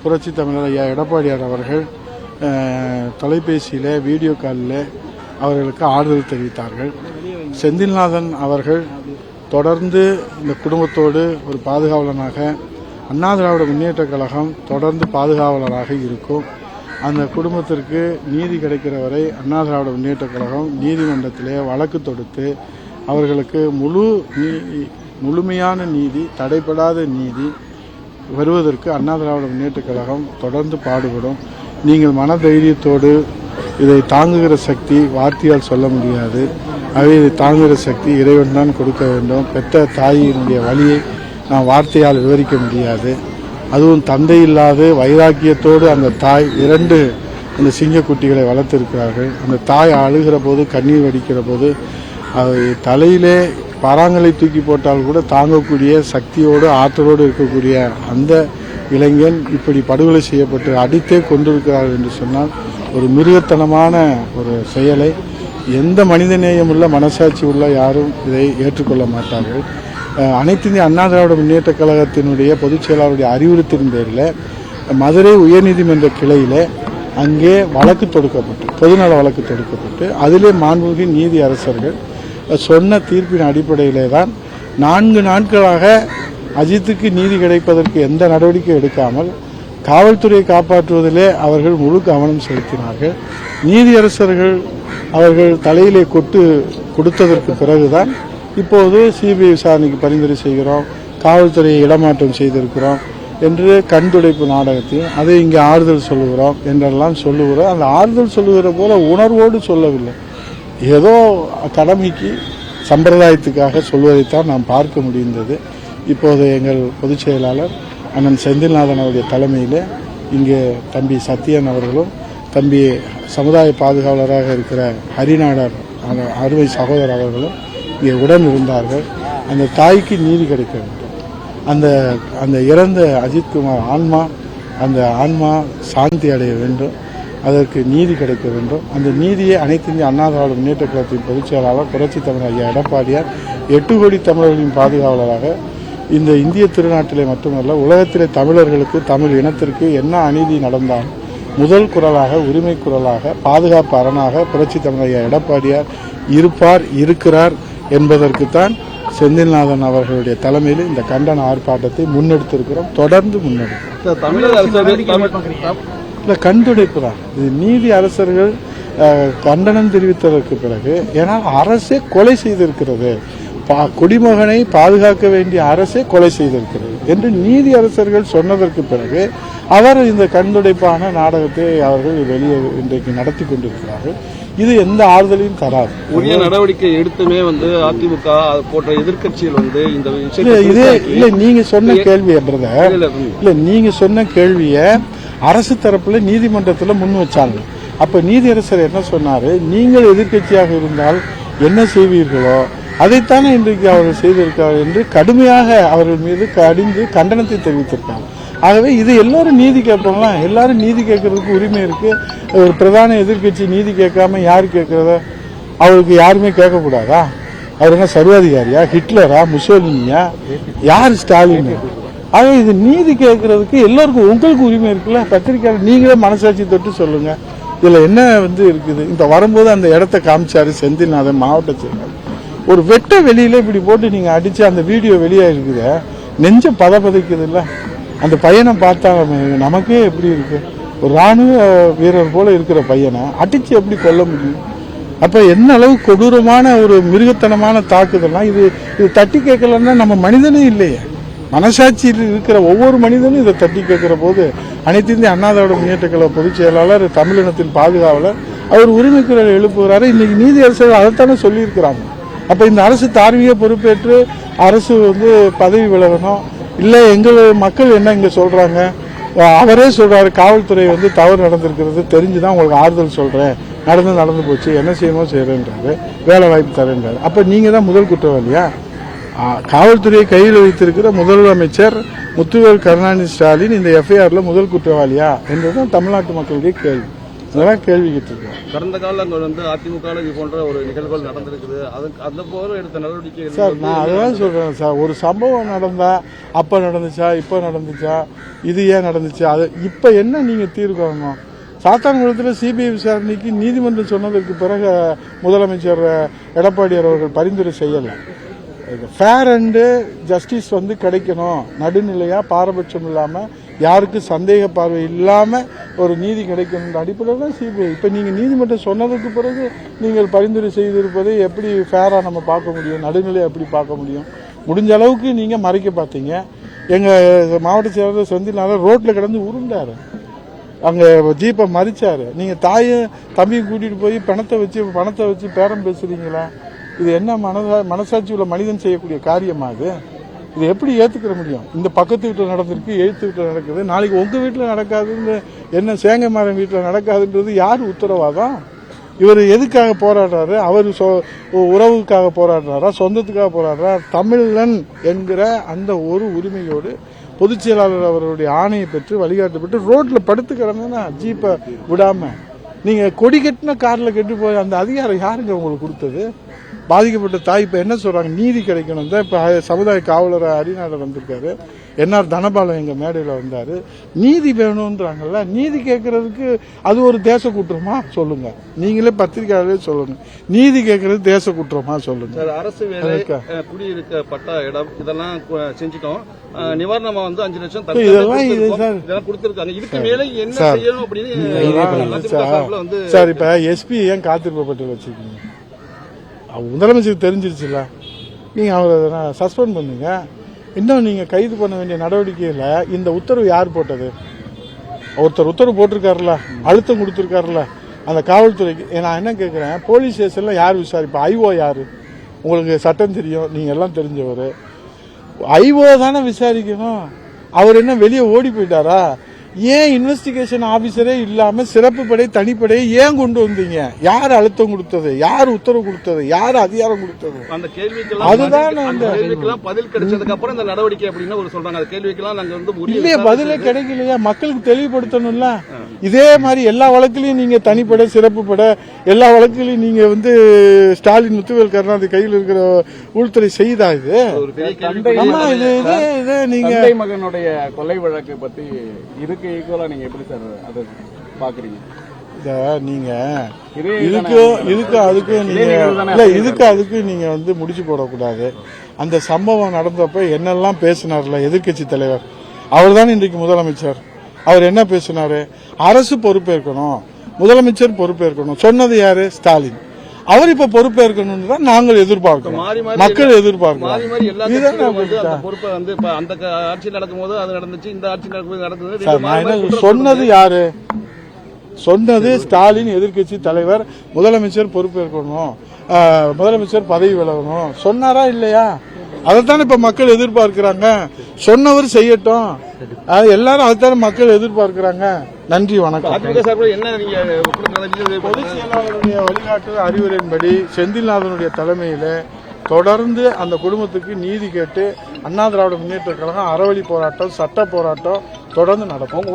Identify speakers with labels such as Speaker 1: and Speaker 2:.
Speaker 1: புரட்சி தமிழர் ஐயா எடப்பாடியார் அவர்கள் தொலைபேசியில் வீடியோ காலில் அவர்களுக்கு ஆறுதல் தெரிவித்தார்கள். செந்தில்நாதன் அவர்கள் தொடர்ந்து இந்த குடும்பத்தோடு ஒரு பாதுகாவலனாக அண்ணா திராவிட முன்னேற்ற கழகம் தொடர்ந்து பாதுகாவலராக இருக்கும். அந்த குடும்பத்திற்கு நீதி கிடைக்கிற வரை அண்ணா திராவிட முன்னேற்ற கழகம் நீதிமன்றத்திலே வழக்கு தொடுத்து அவர்களுக்கு முழுமையான நீதி, தடைபடாத நீதி வருவதற்கு அண்ணா திராவிட முன்னேற்ற கழகம் தொடர்ந்து பாடுபடும். நீங்கள் மன தைரியத்தோடு இதை தாங்குகிற சக்தி வார்த்தையால் சொல்ல முடியாது. ஆகவே இதை தாங்குகிற சக்தி இறைவன் தான் கொடுக்க வேண்டும். பெற்ற தாயினுடைய வழியை நான் வார்த்தையால் விவரிக்க முடியாது. அதுவும் தந்தை இல்லாத வைராக்கியத்தோடு அந்த தாய் 2 அந்த சிங்கக்குட்டிகளை வளர்த்திருக்கிறார்கள். அந்த தாய் அழுகிற போது, கண்ணீர் வடிக்கிற போது, தலையிலே பாறாங்களை தூக்கி போட்டால் கூட தாங்கக்கூடிய சக்தியோடு ஆற்றலோடு இருக்கக்கூடிய அந்த இளைஞன் இப்படி படுகொலை செய்யப்பட்டு அடித்தே கொண்டிருக்கிறார் என்று சொன்னால் ஒரு மிருகத்தனமான ஒரு செயலை எந்த மனிதநேயம் உள்ள மனசாட்சி உள்ள யாரும் இதை ஏற்றுக்கொள்ள மாட்டார்கள். அனைத்து இந்திய அண்ணா திராவிட முன்னேற்ற கழகத்தினுடைய பொதுச் செயலாளருடைய அறிவுறுத்தின் பேரில் மதுரை உயர்நீதிமன்ற கிளையில் அங்கே வழக்கு தொடுக்கப்பட்டு, பொதுநல வழக்கு தொடுக்கப்பட்டு, அதிலே மாண்புமிகு நீதி அரசர்கள் சொன்ன தீர்ப்பின் அடிப்படையிலே தான் 4 நாட்களாக அஜித்துக்கு நீதி கிடைப்பதற்கு எந்த நடவடிக்கை எடுக்காமல் காவல்துறையை காப்பாற்றுவதிலே அவர்கள் முழு கவனம் செலுத்தினார்கள். நீதியரசர்கள் அவர்கள் தலையிலே கொடுத்ததற்கு பிறகுதான் இப்போது சிபிஐ விசாரணைக்கு பரிந்துரை செய்கிறோம், காவல்துறையை இடமாற்றம் செய்திருக்கிறோம் என்று கண்துடைப்பு நாடகத்தையும் அதை இங்கே ஆறுதல் சொல்லுகிறோம் என்றெல்லாம் சொல்லுகிறோம். அந்த ஆறுதல் சொல்லுகிற போல உணர்வோடு சொல்லவில்லை, ஏதோ கடமைக்கு சம்பிரதாயத்துக்காக சொல்வதைத்தான் நாம் பார்க்க முடிந்தது. இப்போது எங்கள் பொதுச் செயலாளர் அண்ணன் செந்தில்நாதன் அவருடைய தலைமையில் இங்கே தம்பி சத்யன் அவர்களும் தம்பி சமுதாய பாதுகாவலராக இருக்கிற ஹரிநாடர் அருமை சகோதரர் அவர்களும் இங்கே உடன் இருந்தார்கள். அந்த தாய்க்கு நீதி கிடைக்க வேண்டும். அந்த இறந்த அஜித்குமார் ஆன்மா, அந்த ஆன்மா சாந்தி அடைய வேண்டும். அதற்கு நீதி கிடைக்க வேண்டும். அந்த நீதியை அனைத்து இந்திய அண்ணா திராவிட முன்னேற்ற கழகத்தின் பொதுச் செயலாளர் புரட்சி தமிழர் ஐயா எடப்பாடியார் 8 கோடி தமிழர்களின் பாதுகாவலராக இந்த இந்திய திருநாட்டிலே மட்டுமல்ல உலகத்திலே தமிழர்களுக்கு, தமிழ் இனத்திற்கு என்ன அநீதி நடந்தால் முதல் குரலாக, உரிமை குரலாக, பாதுகாப்பு அரணாக புரட்சி தமிழர் ஐயா எடப்பாடியார் இருப்பார், இருக்கிறார் என்பதற்குத்தான் செந்தில்நாதன் அவர்களுடைய தலைமையில் இந்த கண்டன ஆர்ப்பாட்டத்தை முன்னெடுத்திருக்கிறோம். தொடர்ந்து முன்னெடுக்கிறோம். கண்டுடைப்பு தான் இது. நீதி அரசர்கள் கண்டனம் தெரிவித்ததற்கு பிறகு, ஏனால் அரசே கொலை செய்திருக்கிறது, குடிமகனை பாதுகாக்க வேண்டிய அரசே கொலை செய்திருக்கிறது என்று நீதி அரசர்கள் சொன்னதற்கு பிறகு அவர் இந்த கண்டுடைப்பான நாடகத்தை அவர்கள் வெளியே இன்றைக்கு நடத்தி கொண்டிருக்கிறார்கள். இது எந்த ஆறுதலையும் தராது.
Speaker 2: உரிய நடவடிக்கை எடுத்துமே அதிமுக போன்ற எதிர்கட்சிகள் இந்த
Speaker 1: இதே இல்ல நீங்க சொன்ன கேள்வி இல்ல நீங்க சொன்ன கேள்விய அரசு தரப்புல நீதிமன்றத்துல முன் வச்சாங்க. அப்ப நீதியரசர் என்ன சொன்னாரு, நீங்கள் எதிர்கட்சியாக இருந்தால் என்ன செய்வீர்களோ அதைத்தானே இன்றைக்கு அவர்கள் செய்திருக்கார்கள் என்று கடுமையாக அவர்கள் மீது கடிந்து கண்டனத்தை தெரிவித்திருக்காங்க. ஆகவே இது எல்லாரும் நீதி கேட்பாங்களா? எல்லாரும் நீதி கேட்கறதுக்கு உரிமை இருக்கு. ஒரு பிரதான எதிர்கட்சி நீதி கேட்காம யாரு கேட்கறத? அவருக்கு யாருமே கேட்கக்கூடாதா? அவர் என்ன சர்வாதிகாரியா, ஹிட்லரா, முசோலினியா, யார் ஸ்டாலின்? ஆகவே இது நீதி கேட்கறதுக்கு எல்லாருக்கும் உங்களுக்கு உரிமை இருக்குல்ல. பத்திரிகையாளர் நீங்களே மனசாட்சி தொட்டு சொல்லுங்க, இதுல என்ன இருக்குது? இந்த வரும்போது அந்த இடத்த காமிச்சாரு செந்தில்நாதன் மாவட்ட செயலர். ஒரு வெட்ட வெளியில இப்படி போட்டு நீங்க அடிச்சு அந்த வீடியோ வெளியே இருக்குது, நெஞ்சம் பதப்பதைக்குது இல்ல? அந்த பையனை பார்த்தா நமக்கே எப்படி இருக்கு? ஒரு ராணுவ வீரர் போல இருக்கிற பையனை அடிச்சு எப்படி கொல்ல முடியும்? அப்ப என்ன அளவு கொடூரமான ஒரு மிருகத்தனமான தாக்குதல்லாம் இது. தட்டி கேட்கலன்னா நம்ம மனிதனே இல்லையே. மனசாட்சியில் இருக்கிற ஒவ்வொரு மனிதனும் இதை தட்டி கேட்கிற போது அனைத்து இந்திய அண்ணா திராவிட முன்னேற்ற கழக பொதுச் செயலாளர், தமிழினத்தின் பாதுகாவலர், அவர் உரிமை குரல் எழுப்புகிறாரு. இன்னைக்கு நீதி அரசர்கள் அதைத்தானே சொல்லியிருக்கிறாங்க. அப்ப இந்த அரசு தார்மீக பொறுப்பேற்று அரசு பதவி விலகணும். இல்ல எங்கள் மக்கள் என்ன இங்க சொல்றாங்க, அவரே சொல்றாரு காவல்துறை தவறு நடந்திருக்கிறது, தெரிஞ்சுதான் உங்களுக்கு ஆறுதல் சொல்றேன், நடந்து போச்சு, என்ன செய்யணுமோ செய்யறேன்றாரு, வேலை வாய்ப்பு தரேன்றாரு. அப்ப நீங்க தான் முதல் குற்றவாளியா? காவல்துறையை கையில் வைத்திருக்கிற முதலமைச்சர் முத்துவேல் கருணாநிதி ஸ்டாலின் இந்த எஃப்ஐஆர்ல முதல் குற்றவாளியா என்றுதான் தமிழ்நாட்டு மக்களுடைய கேள்வி. இதெல்லாம் கேள்வி கேட்டிருக்கோம்.
Speaker 2: கடந்த காலங்கள் வந்து அதிமுக இது போன்ற ஒரு நிகழ்வுகள் நடந்திருக்குது. அந்த போல எடுத்த நடவடிக்கை
Speaker 1: சார் நான் அதெல்லாம் சொல்றேன் சார். ஒரு சம்பவம் நடந்தா அப்ப நடந்துச்சா இப்ப நடந்துச்சா இது ஏன் நடந்துச்சு அது இப்ப என்ன நீங்க தீர்வு காணணும்? சாத்தான்குளத்தில் சிபிஐ விசாரணைக்கு நீதிமன்றம் சொன்னதற்கு பிறகு முதலமைச்சர் எடப்பாடியார் அவர்கள் பரிந்துரை செய்யலை. ஃபேர் அண்டு ஜஸ்டிஸ் வந்து கிடைக்கணும், நடுநிலையா பாரபட்சம் இல்லாம யாருக்கும் சந்தேக பார்வை இல்லாம ஒரு நீதி கிடைக்கணும் அடிப்படையில் தான் சிபிஐ. இப்ப நீங்க நீதிமன்றம் சொன்னதுக்கு பிறகு நீங்கள் பரிந்துரை செய்திருப்பதை எப்படி ஃபேரா நம்ம பார்க்க முடியும்? நடுநிலையா எப்படி பார்க்க முடியும்? முடிஞ்ச அளவுக்கு நீங்க மறைக்க பார்த்தீங்க. எங்க மாவட்ட செயலாளர் செந்தில்நாதன் ரோட்ல கிடந்து உருண்டாரு, அங்க ஜீப்பை மறிச்சாரு. நீங்க தாயும் தம்பியும் கூட்டிட்டு போய் பணத்தை வச்சு பேரம் பேசுறீங்களா? இது என்ன மனசாட்சி உள்ள மனிதன் செய்யக்கூடிய காரியமா? இது எப்படி ஏத்துக்கிற முடியும்? இந்த பக்கத்து வீட்டில் நடந்திருக்கு, எழுத்து வீட்டில் நடக்குது, நாளைக்கு உங்க வீட்டில் நடக்காதுன்னு என்ன சேங்கமாரன் வீட்டில் நடக்காதுன்றது யார் உத்தரவாதம்? இவர் எதுக்காக போராடுறாரு? அவர் உறவுக்காக போராடுறாரா, சொந்தத்துக்காக போராடுறா? தமிழன் என்கிற அந்த ஒரு உரிமையோடு பொதுச் செயலாளர் அவருடைய ஆணையை பெற்று வழிகாட்டப்பட்டு ரோட்ல படுத்து கிடந்தா ஜீப்பை விடாம நீங்க கொடி கட்டின கார்ல கெட்டு போய் அந்த அதிகாரம் யாருங்க உங்களுக்கு கொடுத்தது? பாதிக்கப்பட்ட தாய் இப்ப என்ன சொல்றாங்க? நீதி கிடைக்கணும் தான். இப்ப சமுதாய காவலர் அரிநாதர் வந்திருக்காரு, என்ஆர் தனபாலம் எங்க மேடையில வந்தாரு. நீதி வேணும்ன்றாங்கல்ல, நீதி கேட்கறதுக்கு அது ஒரு தேச குற்றமா சொல்லுங்க? நீங்களே பத்திரிகையாளர்களே சொல்லுங்க, நீதி கேட்கறது தேச குற்றமா சொல்லுங்க?
Speaker 2: அரசு வேலை, குடியிருக்க பட்டா இடம் இதெல்லாம் செஞ்சுட்டோம். நிவாரணமா வந்து 5 லட்சம் இதெல்லாம் கொடுத்திருக்காங்க. இதுக்கு மேல என்ன செய்யணும் அப்படின்னு
Speaker 1: சார் இப்ப எஸ்பி ஏன் காத்திருப்பு பட்டியல் வச்சிருக்கீங்க? முதலமைச்சருக்கு தெரிஞ்சிருச்சுல, நீங்க அவரை சஸ்பெண்ட் பண்ணுங்க. இன்னும் நீங்க கைது பண்ண வேண்டிய நடவடிக்கையில இந்த உத்தரவு யார் போட்டது? ஒருத்தர் உத்தரவு போட்டிருக்காருல, அழுத்தம் கொடுத்திருக்காருல அந்த காவல்துறைக்கு. நான் என்ன கேட்கிறேன், போலீஸ் ஸ்டேஷன்ல யார் விசாரிப்பா? ஐஓ யாரு? உங்களுக்கு சட்டம் தெரியும், நீங்க எல்லாம் தெரிஞ்சவர். ஐஓ தானே விசாரிக்கணும். அவர் என்ன வெளியே ஓடி போயிட்டாரா? ஏன் இன்வெஸ்டிகேஷன் ஆபீசரே இல்லாம சிறப்பு படை தனிப்படையை ஏன் கொண்டு வந்தீங்க? யார் அழுத்தம் கொடுத்தது? யார் உத்தரவு கொடுத்தது? யார் அதிகாரம் கொடுத்தது?
Speaker 2: அந்த கேள்விக்கெல்லாம் அதுதான் பதில் கிடைச்சதுக்கு அப்புறம் இந்த நடவடிக்கை அப்படின்னு ஒரு சொல்றாங்க. அந்த கேள்விக்கெல்லாம் நாங்க வந்து
Speaker 1: இல்லையே, பதிலே கிடைக்கலையா? மக்களுக்கு தெளிவுபடுத்தணும்ல. இதே மாதிரி எல்லா வழக்கிலையும் நீங்க தனிப்படை சிறப்பு படை எல்லா வழக்கிலையும் நீங்க வந்து ஸ்டாலின் முத்துவேல் கருணாநிதி கையில் இருக்கிற உள்துறை செய்தா? இது நீங்க
Speaker 2: மகனுடைய கொலை வழக்கு பத்தி இதுக்கு ஈக்குவலா நீங்க எப்படி சார் அதை பாக்குறீங்க?
Speaker 1: நீங்க அதுக்கு நீங்க வந்து முடிச்சு போடக்கூடாது. அந்த சம்பவம் நடந்தப்ப என்னெல்லாம் பேசினார்ல எதிர்க்கட்சி தலைவர், அவர் தான் இன்றைக்கு முதலமைச்சர். அவர் என்ன பேசினாரு? அரசு பொறுப்பேற்கணும், முதலமைச்சர் பொறுப்பேற்கணும் சொன்னது யாரு? ஸ்டாலின். அவர் இப்ப பொறுப்பேற்கணும் தான் நாங்கள் எதிர்பார்க்கிறோம், மக்கள் எதிர்பார்க்கிறோம்.
Speaker 2: பொறுப்பை வந்து அந்த ஆட்சி நடக்கும் போது அது நடந்துச்சு, இந்த ஆட்சி நடக்குது.
Speaker 1: சொன்னது யாரு? சொன்னது ஸ்டாலின், எதிர்க்கட்சி தலைவர். முதலமைச்சர் பொறுப்பேற்கணும், முதலமைச்சர் பதவி விலகணும் சொன்னாரா இல்லையா? அதைத்தானே இப்ப மக்கள் எதிர்பார்க்கிறாங்க. சொன்னவர் செய்யட்டும், எல்லாரும் அதைத்தானே மக்கள் எதிர்பார்க்கிறாங்க. நன்றி, வணக்கம். பொதுச் செயலாளருடைய வழிகாட்டு அறிவுரையின்படி செந்தில்நாதனுடைய தலைமையில தொடர்ந்து அந்த குடும்பத்துக்கு நீதி கேட்டு அண்ணா திராவிட முன்னேற்ற கழகம் அறவழி போராட்டம், சட்ட போராட்டம் தொடர்ந்து நடக்கும்.